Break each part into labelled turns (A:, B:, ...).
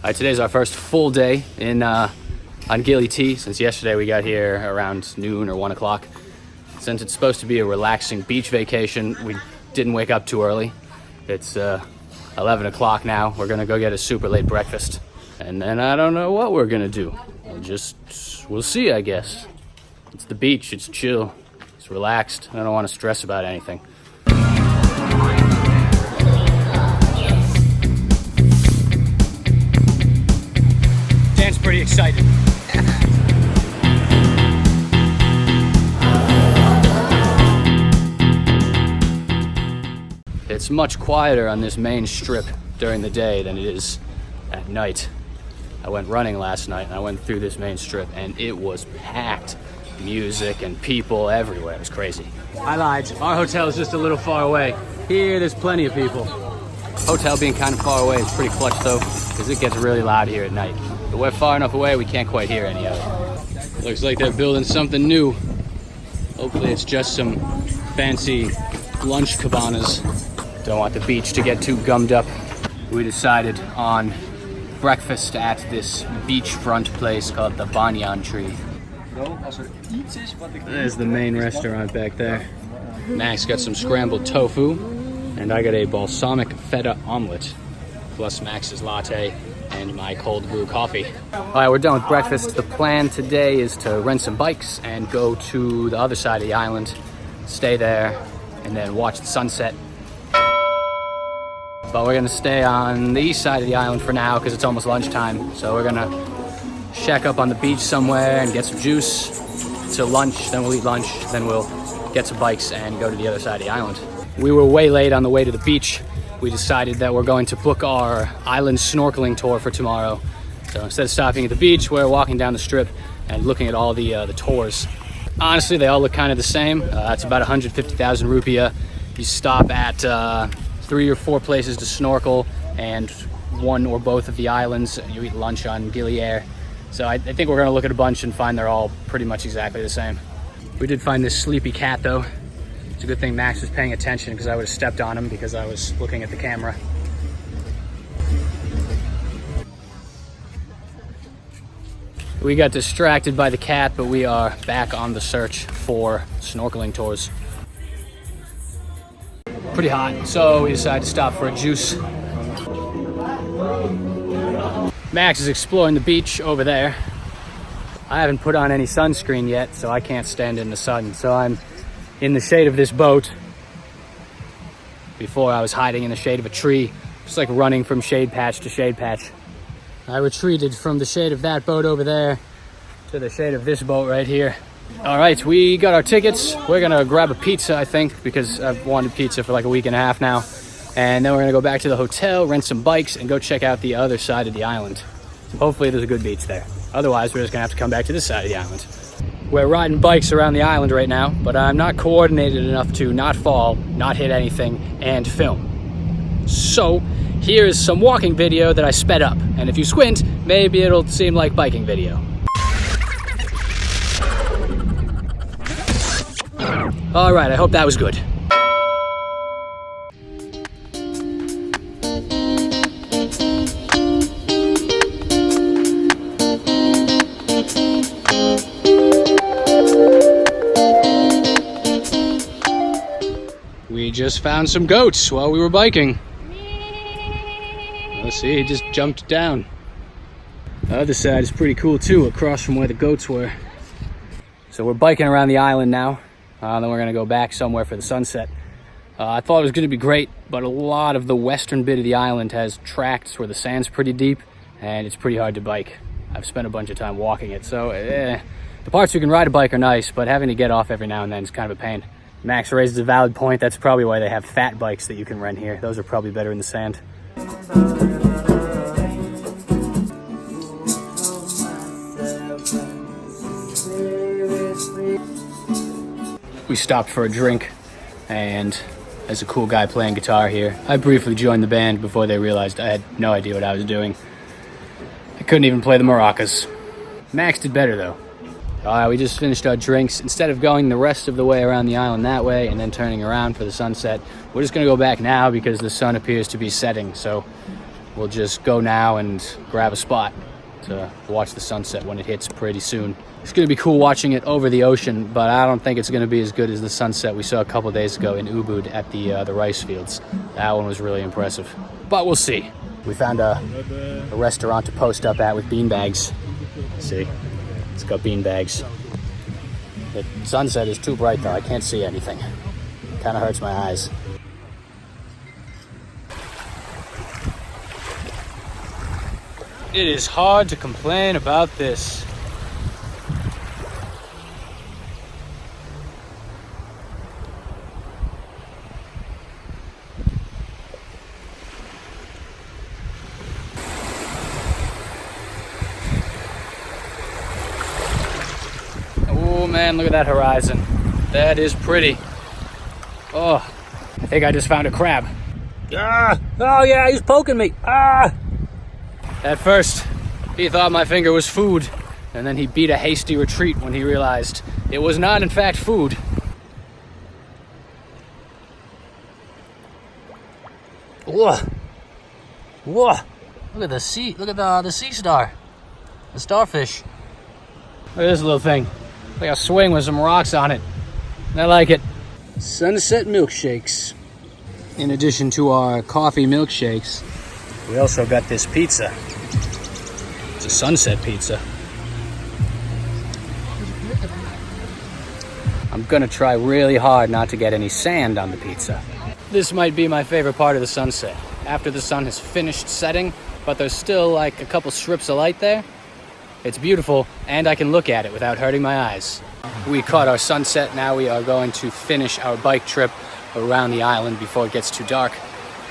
A: Today's our first full day in on Gili T. Since yesterday we got here around noon or 1 o'clock. Since it's supposed to be a relaxing beach vacation, we didn't wake up too early. It's 11 o'clock now. We're gonna go get a super late breakfast. And then I don't know what we're gonna do. We'll see, I guess. It's the beach, it's chill, it's relaxed. I don't wanna stress about anything. Dan's pretty excited. It's much quieter on this main strip during the day than it is at night. I went running last night and I went through this main strip and it was packed. Music and people everywhere. It was crazy. I lied. Our hotel is just a little far away. Here, there's plenty of people. Hotel being kind of far away is pretty clutch though, because it gets really loud here at night. But we're far enough away we can't quite hear any of it. Looks like they're building something new. Hopefully it's just some fancy lunch cabanas. Don't want the beach to get too gummed up. We decided on breakfast at this beachfront place called the Banyan Tree. There's the main restaurant back there. Max got some scrambled tofu, and I got a balsamic feta omelet, plus Max's latte and my cold brew coffee. All right, we're done with breakfast. The plan today is to rent some bikes and go to the other side of the island, stay there, and then watch the sunset. But we're gonna stay on the east side of the island for now because it's almost lunchtime. So we're gonna shack up on the beach somewhere and get some juice till lunch. Then we'll eat lunch. Then we'll get some bikes and go to the other side of the island. We were way late on the way to the beach. We decided that we're going to book our island snorkeling tour for tomorrow. So instead of stopping at the beach, we're walking down the strip and looking at all the tours. Honestly, they all look kind of the same. It's about 150,000 rupiah. You stop at 3 or 4 places to snorkel and one or both of the islands. You eat lunch on Gili Air. So I think we're gonna look at a bunch and find they're all pretty much exactly the same. We did find this sleepy cat though. It's a good thing Max was paying attention because I would have stepped on him because I was looking at the camera. We got distracted by the cat, but we are back on the search for snorkeling tours. Pretty hot, so we decided to stop for a juice. Max is exploring the beach over there. I haven't put on any sunscreen yet, so I can't stand in the sun. So I'm in the shade of this boat. Before I was hiding in the shade of a tree, just like running from shade patch to shade patch. I retreated from the shade of that boat over there to the shade of this boat right here. All right, we got our tickets. We're gonna grab a pizza, I think, because I've wanted pizza for like a week and a half now. And then we're gonna go back to the hotel, rent some bikes, and go check out the other side of the island. Hopefully there's a good beach there. Otherwise, we're just gonna have to come back to this side of the island. We're riding bikes around the island right now, but I'm not coordinated enough to not fall, not hit anything, and film. So here's some walking video that I sped up. And if you squint, maybe it'll seem like biking video. All right, I hope that was good. We just found some goats while we were biking. Let's see, he just jumped down. The other side is pretty cool too, across from where the goats were. So we're biking around the island now. Then we're gonna go back somewhere for the sunset. I thought it was gonna be great, but a lot of the western bit of the island has tracts where the sand's pretty deep and it's pretty hard to bike. I've spent a bunch of time walking it, so the parts you can ride a bike are nice, but having to get off every now and then is kind of a pain. Max raises a valid point. That's probably why they have fat bikes that you can rent here. Those are probably better in the sand. We stopped for a drink, and as a cool guy playing guitar here, I briefly joined the band before they realized I had no idea what I was doing. I couldn't even play the maracas. Max did better though. We just finished our drinks. Instead of going the rest of the way around the island that way and then turning around for the sunset, we're just gonna go back now because the sun appears to be setting. So we'll just go now and grab a spot to watch the sunset when it hits pretty soon. It's gonna be cool watching it over the ocean, but I don't think it's gonna be as good as the sunset we saw a couple days ago in Ubud at the rice fields. That one was really impressive, but we'll see. We found a restaurant to post up at with beanbags. See, it's got beanbags. The sunset is too bright though, I can't see anything. Kind of hurts my eyes. It is hard to complain about this. Oh man, look at that horizon. That is pretty. Oh, I think I just found a crab. Ah! Oh yeah, he's poking me. Ah! At first, he thought my finger was food, and then he beat a hasty retreat when he realized it was not in fact food. Whoa! Whoa! Look at the sea, look at the sea star. The starfish. Look at this little thing. Like a swing with some rocks on it. I like it. Sunset milkshakes. In addition to our coffee milkshakes, we also got this pizza. It's a sunset pizza. I'm gonna try really hard not to get any sand on the pizza. This might be my favorite part of the sunset. After the sun has finished setting, but there's still like a couple strips of light there. It's beautiful, and I can look at it without hurting my eyes. We caught our sunset. Now we are going to finish our bike trip around the island before it gets too dark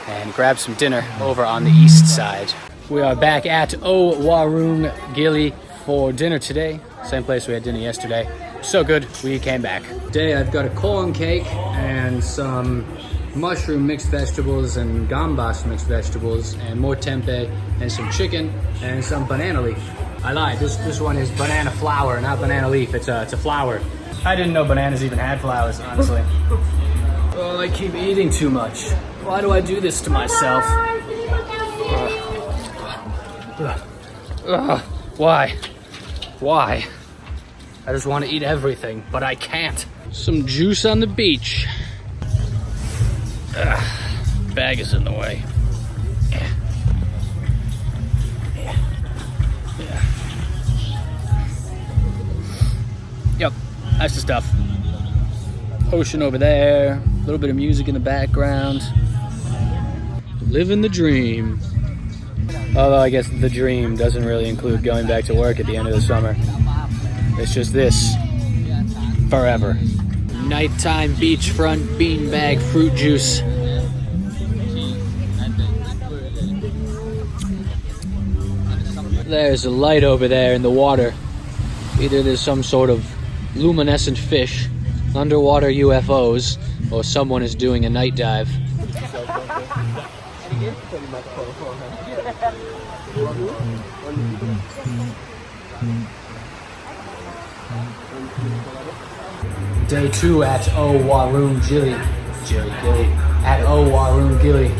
A: and grab some dinner over on the east side. We are back at Oh Warung Gili for dinner today. Same place we had dinner yesterday. So good, we came back. Today I've got a corn cake and some mushroom mixed vegetables and gambas mixed vegetables and more tempeh and some chicken and some banana leaf. I lied, this one is banana flour, not banana leaf. It's a flour. I didn't know bananas even had flowers, honestly. Oh, I keep eating too much. Why do I do this to myself? Why? Why? I just want to eat everything, but I can't. Some juice on the beach. Bag is in the way. Yep, that's the stuff. Ocean over there, a little bit of music in the background. Living the dream. Although I guess the dream doesn't really include going back to work at the end of the summer. It's just this forever. Nighttime beachfront beanbag fruit juice. There's a light over there in the water. Either there's some sort of luminescent fish, underwater UFOs, or someone is doing a night dive. Day 2 at Oh Warung Gili. At Oh Warung Gili.